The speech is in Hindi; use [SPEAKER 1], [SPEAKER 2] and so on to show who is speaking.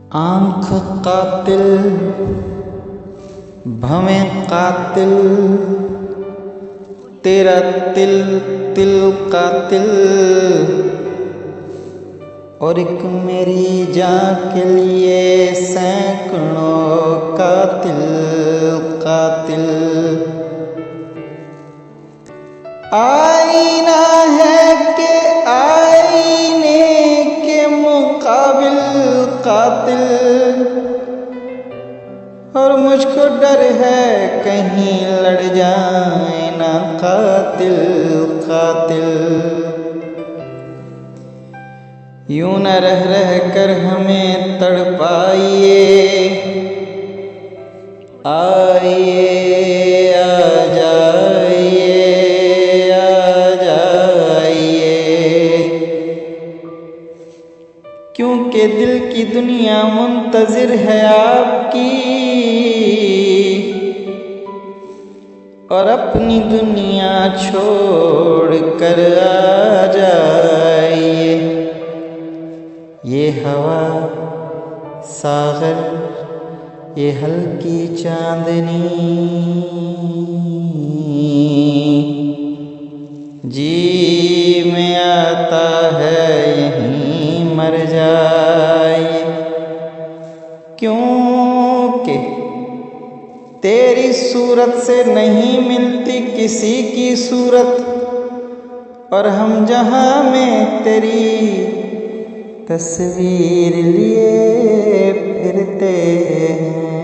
[SPEAKER 1] आँख कातिल भवें कातिल, तेरा तिल तिल कातिल, और एक मेरी जान के लिए सैकड़ों कातिल कातिल। आईना है कि आईने के मुकाबिल कातिल, और मुझको डर है कहीं लड़ जाए ना कातिल कातिल। यूं न रह रह कर हमें तड़पाइए, आइए आ जाइए आ जाइए, क्योंकि दिल की दुनिया मुंतजिर है आपकी, और अपनी दुनिया छोड़ कर आ जाइए। ये हवा सागर, ये हल्की चांदनी, जी में आता है यहीं मर जाए, क्योंकि तेरी सूरत से नहीं मिलती किसी की सूरत, और हम जहां में तेरी तस्वीर लिए फिरते हैं।